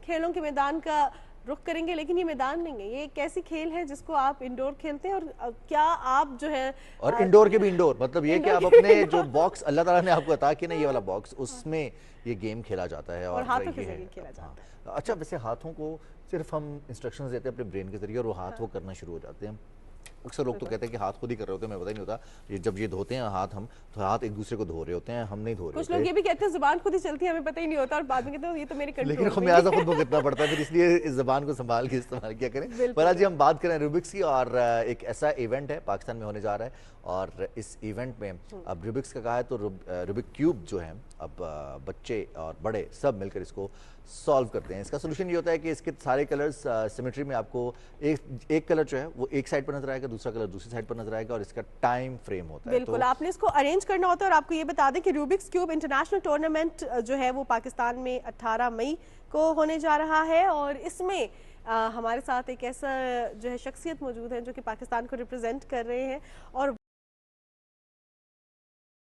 खेलों के मैदान का रुख करेंगे, लेकिन ये मैदान नहीं है, ये एक ऐसी खेल है जिसको आप इंडोर खेलते हैं। और क्या आप जो है और इंडोर के भी इंडोर, मतलब ये कि आप अपने जो बॉक्स अल्लाह ताला ने आपको अता किया ना, ये वाला बॉक्स, उसमें ये गेम खेला जाता है। और और हाथों के ये है, जरिए खेला जाता है। अच्छा वैसे हाथों को सिर्फ हम इंस्ट्रक्शंस देते हैं अपने ब्रेन के जरिए और वो हाथ वो करना शुरू हो जाते हैं। अक्सर लोग तो कहते हैं कि हाथ खुद ही कर रहे होते हैं, मैं पता ही नहीं होता। ये जब ये धोते हैं हाथ हम, तो हाथ एक दूसरे को धो रहे होते हैं, हम नहीं धो रहे कुछ होते। लोग ये भी कहते हैं जुबान खुद ही चलती है, हमें पता ही नहीं होता, और बाद में कहते हैं ये तो मेरे लेकिन कंट्रोल में खमियाजा ही खुद भुगतना पड़ता है, फिर इसलिए इस जबान को संभाल के इस्तेमाल किया करें। पर आज हम बात करें रूबिक्स की, और एक ऐसा इवेंट है पाकिस्तान में होने जा रहा है, और इस इवेंट में अब रूबिक्स का कहा है तो रूबिक क्यूब जो है, अब बच्चे और बड़े सब मिलकर इसको सॉल्व करते हैं। इसका सोल्यूशन ये होता है कि इसके सारे कलर्स सिमेट्री में आपको एक कलर जो है वो एक साइड पर नजर आएगा, दूसरा कलर दूसरी साइड पर नजर आएगा, और इसका टाइम फ्रेम होता है। बिल्कुल, आपने इसको अरेंज करना होता है। और आपको ये बता दें कि रूबिक्स क्यूब इंटरनेशनल टूर्नामेंट जो है वो पाकिस्तान में 18 मई को होने जा रहा है, और इसमें हमारे साथ एक ऐसा जो है शख्सियत मौजूद है जो कि पाकिस्तान को रिप्रेजेंट कर रहे हैं, और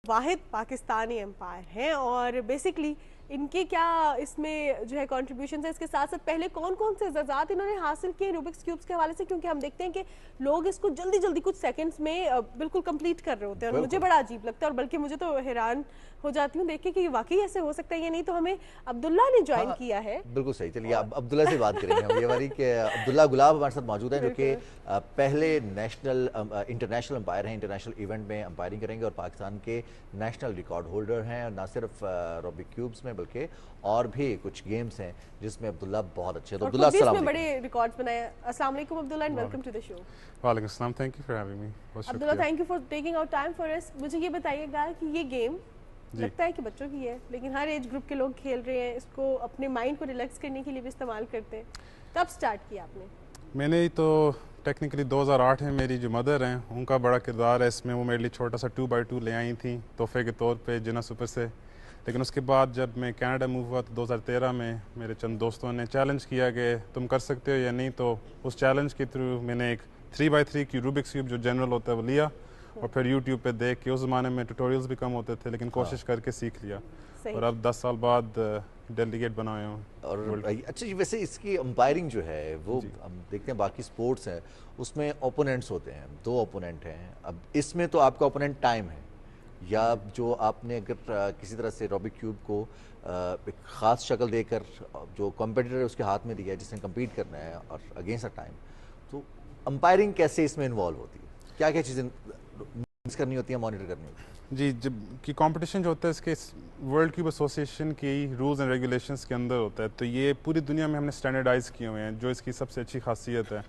वाहिद पाकिस्तानी एम्पायर हैं। और बेसिकली इनके क्या इसमें जो है कंट्रीब्यूशन है, इसके साथ साथ पहले कौन कौन से एजाज़ात इन्होंने हासिल किए रूबिक्स क्यूब्स के हवाले से, क्योंकि हम देखते हैं कि लोग इसको जल्दी जल्दी कुछ सेकंड्स में बिल्कुल कंप्लीट कर रहे होते हैं, और मुझे बड़ा अजीब लगता है। और बल्कि मुझे तो हैरान हो जाती हूँ देख के कि वाकई ऐसे हो सकता है या नहीं। तो हमें अब्दुल्ला ने ज्वाइन किया है। बिल्कुल सही, चलिए अब अब्दुल्ला से बात करेंगे हम ये वाली कि अब्दुल्ला गुलाब हमारे साथ मौजूद है, जो कि पहले इंटरनेशनल अंपायर हैं, इंटरनेशनल इवेंट में अंपायरिंग करेंगे, और पाकिस्तान के नेशनल रिकॉर्ड होल्डर हैं, ना सिर्फ रूबिक क्यूब्स में बल्कि और भी कुछ गेम्स हैं जिसमें अब्दुल्ला बहुत अच्छे हैं। तो अब्दुल्ला अस्सलाम वालेकुम। बड़े रिकॉर्ड्स बनाए। अस्सलाम वालेकुम Abdullah, and welcome to the show. वालेकुम अस्सलाम, thank you for having me. Abdullah, thank you for taking out time for us. मुझे ये बताइएगा कि ये गेम लगता है कि बच्चों की है, लेकिन हर एज ग्रुप के लोग खेल रहे हैं, इसको अपने माइंड को रिलैक्स करने के लिए भी इस्तेमाल करते हैं। कब स्टार्ट किया आपने? मैंने तो टेक्निकली 2008 में, मेरी जो मदर हैं उनका बड़ा किरदार है इसमें। वो मेरे लिए छोटा सा 2x2 ले आई थी तोहफे के तौर पे जिना सुपर से। लेकिन उसके बाद जब मैं कनाडा मूव हुआ तो 2013 में मेरे चंद दोस्तों ने चैलेंज किया कि तुम कर सकते हो या नहीं। तो उस चैलेंज के थ्रू मैंने एक 3x3 की रूबिक्स क्यूब जो जनरल होता है वो लिया, और फिर यूट्यूब पे देख के, उस ज़माने में ट्यूटोरियल्स भी कम होते थे लेकिन कोशिश करके सीख लिया, और अब 10 साल बाद डेलीगेट बनाए हूँ। और अच्छा जी, वैसे इसकी अंपायरिंग जो है वो हम देखते हैं बाकी स्पोर्ट्स हैं उसमें ओपोनेंट्स होते हैं, 2 ओपोनेंट हैं। अब इसमें तो आपका ओपोनेंट टाइम है, या जो आपने अगर किसी तरह से रूबिक क्यूब को एक ख़ास शक्ल देकर जो कॉम्पिटिटर है उसके हाथ में दिया है जिसने कम्पीट करना है और अगेंस्ट अ टाइम, तो अंपायरिंग कैसे इसमें इन्वॉल्व होती है, क्या क्या चीज़ें करनी होती है, मॉनिटर करनी होती है? जी, जब कि कंपटीशन जो होता है इसके वर्ल्ड क्यूब एसोसिएशन की रूल्स एंड रेगुलेशंस के अंदर होता है, तो ये पूरी दुनिया में हमने स्टैंडर्डाइज किए हुए हैं, जो इसकी सबसे अच्छी खासियत है।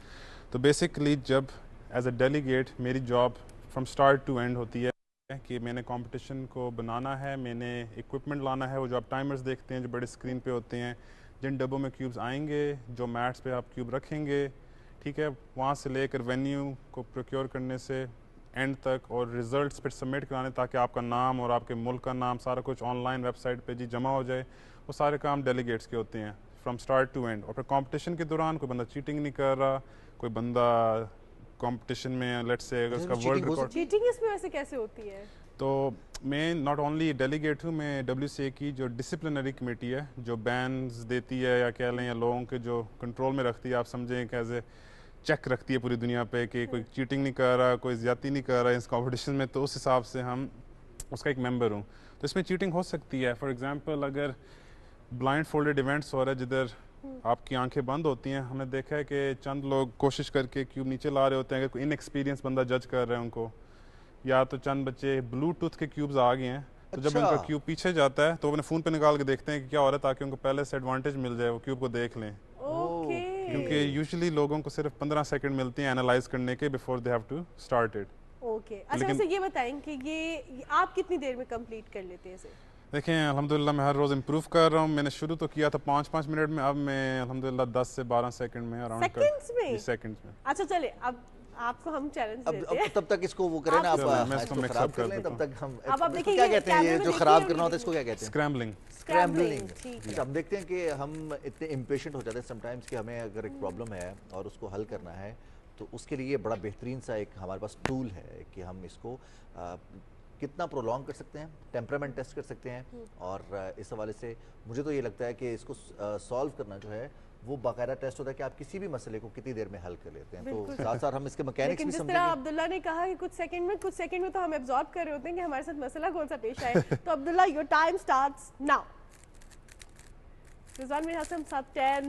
तो बेसिकली जब एज अ डेलीगेट मेरी job from start to end होती है कि मैंने कंपटीशन को बनाना है, मैंने इक्विपमेंट लाना है, वो जो आप टाइमर्स देखते हैं जो बड़े स्क्रीन पे होते हैं, जिन डब्बों में क्यूब्स आएंगे, जो मैट्स पे आप क्यूब रखेंगे, ठीक है, वहाँ से लेकर वेन्यू को प्रोक्योर करने से एंड तक, और रिजल्ट्स फिर सबमिट कराने ताकि आपका नाम और आपके मुल्क का नाम सारा कुछ ऑनलाइन वेबसाइट पे जी जमा हो जाए, वो सारे काम डेलीगेट्स के होते हैं फ्रॉम स्टार्ट टू एंड। और फिर कंपटीशन के दौरान कोई बंदा चीटिंग नहीं कर रहा, कोई बंदा कंपटीशन में लेट्स से अगर उसका वर्ल्ड रिकॉर्ड, चीटिंग इसमें वैसे कैसे होती है? तो मैं नॉट ओनली डेलीगेट हूँ, मैं WCA की जो डिसिप्लिनरी कमेटी है जो बैन्स देती है, या कह लें या लोगों के जो कंट्रोल में रखती है, आप समझें कैसे चेक रखती है पूरी दुनिया पे कि कोई चीटिंग नहीं कर रहा, कोई ज़्यादती नहीं कर रहा इस कंपटीशन में, तो उस हिसाब से हम उसका एक मेंबर हूँ। तो इसमें चीटिंग हो सकती है। फॉर एग्जांपल अगर ब्लाइंड फोल्डेड इवेंट्स हो रहा है जिधर आपकी आंखें बंद होती हैं, हमने देखा है कि चंद लोग कोशिश करके क्यूब नीचे ला रहे होते हैं, अगर कोई इनएक्सपीरियंस बंदा जज कर रहे हैं उनको, या तो चंद बच्चे ब्लूटूथ के क्यूब्स आ गए हैं, तो जब उनका क्यूब पीछे जाता है तो वो अपने फ़ोन पे निकाल के देखते हैं कि क्या हो रहा है, ताकि उनको पहले से एडवांटेज मिल जाए, वो क्यूब को देख लें। क्योंकि यूजुअली लोगों को सिर्फ 15 सेकंड मिलते हैं एनालाइज करने के before they have to start it. Okay, अच्छा वैसे ये बताएं कि ये आप कितनी देर में कंप्लीट कर लेते हैं इसे? देखें, अल्हम्दुलिल्लाह मैं हर रोज़ इम्प्रूव कर रहा हूँ। मैंने शुरू तो किया था 5-5 मिनट में, अब मैं अल्हम्दुलिल्लाह 10 से 12 सेकंड में अराउंड सेकंड्स में। अच्छा चले, अब आपको हम चैलेंज देते हैं। तब तक इसको वो करें ना, आप इसको खराब कर लें, तब तक हम क्या कहते हैं ये जो खराब करना होता है इसको क्या कहते हैं? स्क्रैम्बलिंग। स्क्रैम्बलिंग। हम देखते हैं कि हम इतने इम्पेशेंट हो जाते हैं समटाइम्स कि हमें अगर एक प्रॉब्लम है और उसको हल करना है, तो उसके लिए बड़ा बेहतरीन सा एक हमारे पास टूल है कि हम इसको कितना प्रोलॉन्ग कर सकते हैं, टेम्परामेंट टेस्ट कर सकते हैं। और इस हवाले से मुझे तो ये लगता है कि इसको सॉल्व करना जो है वो बाकायदा टेस्ट होता है कि आप किसी भी मसले को कितनी देर में हल कर लेते हैं। तो साथ साथ हम इसके मैकेनिक्स भी जिस तरह समझेंगे। अब्दुल्ला ने कहा कि कुछ सेकंड में तो हम एब्जॉर्ब कर रहे होते हैं कि हमारे साथ मसला कौन सा पेश आए। तो Abdullah, your time starts now. Rizwan मेरे हाथ से हम साथ 10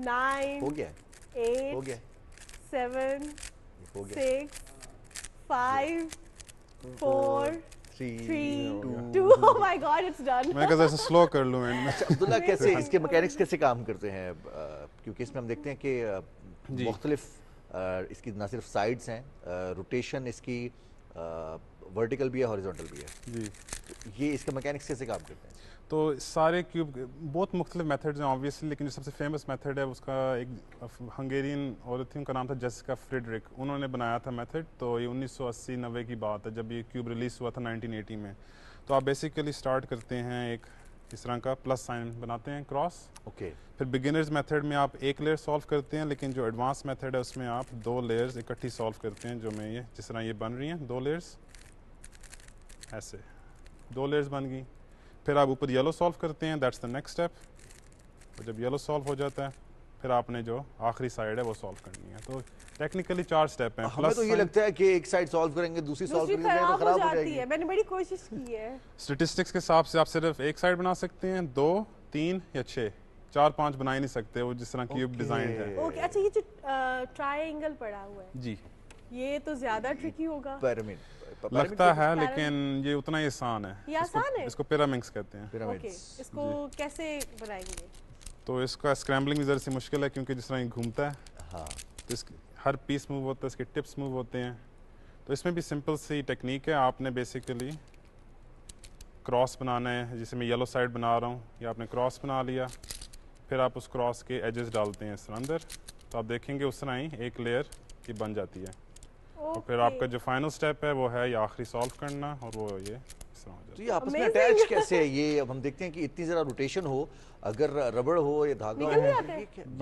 9 हो गया 8 हो गया 7 हो गया 6 5 4 3 3 2 Oh my God, it's done. मैं कहा ऐसे स्लो कर लूँ एंड में। अब्दुल्ला कैसे इसके मैकेनिक्स कैसे काम करते हैं? क्योंकि इसमें हम देखते हैं कि मुख्तलिफ इसकी ना सिर्फ साइड्स हैं, रोटेशन इसकी वर्टिकल भी है, हॉरिजॉन्टल भी है जी। तो ये इसके मैकेनिक्स कैसे काम करते हैं? तो सारे क्यूब बहुत मुख्तलिफ मेथड्स हैं ऑब्वियसली, लेकिन जो सबसे फेमस मेथड है उसका एक हंगेरियन औरत थी, उनका नाम था जेसिका फ्रेडरिक, उन्होंने बनाया था मेथड। तो ये 1980-90 की बात है जब ये क्यूब रिलीज़ हुआ था 1980 में। तो आप बेसिकली स्टार्ट करते हैं एक इस तरह का प्लस साइन बनाते हैं क्रॉस। ओके। फिर बिगिनर्स मेथड में आप एक लेयर सॉल्व करते हैं, लेकिन जो एडवांस मेथड है उसमें आप 2 लेयर्स इकट्ठी सॉल्व करते हैं। जो मैं ये जिस तरह ये बन रही हैं 2 लेयर्स, ऐसे 2 लेयर्स बन गई। फिर आप ऊपर येलो सॉल्व करते हैं, दैट्स द नेक्स्ट स्टेप। और जब येलो सॉल्व हो जाता है फिर आपने जो आखिरी साइड है वो सॉल्व करनी है। तो टेक्निकली 4 स्टेप हैं। हमें तो ये लगता है कि एक साइड सॉल्व करेंगे, दूसरी सॉल्व करेंगे तो खराब हो जाएगी। मैंने बड़ी कोशिश की है। स्टेटिस्टिक्स के हिसाब से आप सिर्फ एक साइड बना सकते हैं, 2 3 या 6, 4 5 बना ही नहीं सकते, वो जिस तरह क्यूब डिजाइन है। ओके, अच्छा ये जो ट्रायंगल पड़ा हुआ है जी, ये तो ज्यादा ट्रिकी होगा। पिरामिड लगता है लेकिन ये उतना ही आसान है। ये आसान है? इसको पिरामिड्स कहते हैं। ओके, पिरामिड्स इसको कैसे बनाएंगे? तो इसका स्क्रैम्बलिंग भी ज़रा सी मुश्किल है क्योंकि जिस तरह ये घूमता है हाँ तो इसके हर पीस मूव होता है, इसके टिप्स मूव होते हैं। तो इसमें भी सिंपल सी टेक्निक है, आपने बेसिकली क्रॉस बनाना है। जैसे मैं येलो साइड बना रहा हूँ, या आपने क्रॉस बना लिया, फिर आप उस क्रॉस के एजेस डालते हैं इस तरह अंदर, तो आप देखेंगे उस तरह ही एक लेयर ये बन जाती है। और फिर आपका जो फाइनल स्टेप है वो है ये आखिरी सॉल्व करना, और वो ये इस तरह हो जाता है। तो ये आपस में अटैच कैसे है? ये अब हम देखते हैं कि इतनी ज़रा रोटेशन हो, अगर रबड़ हो या धागा निकल हो जाता तो है। ये क्या-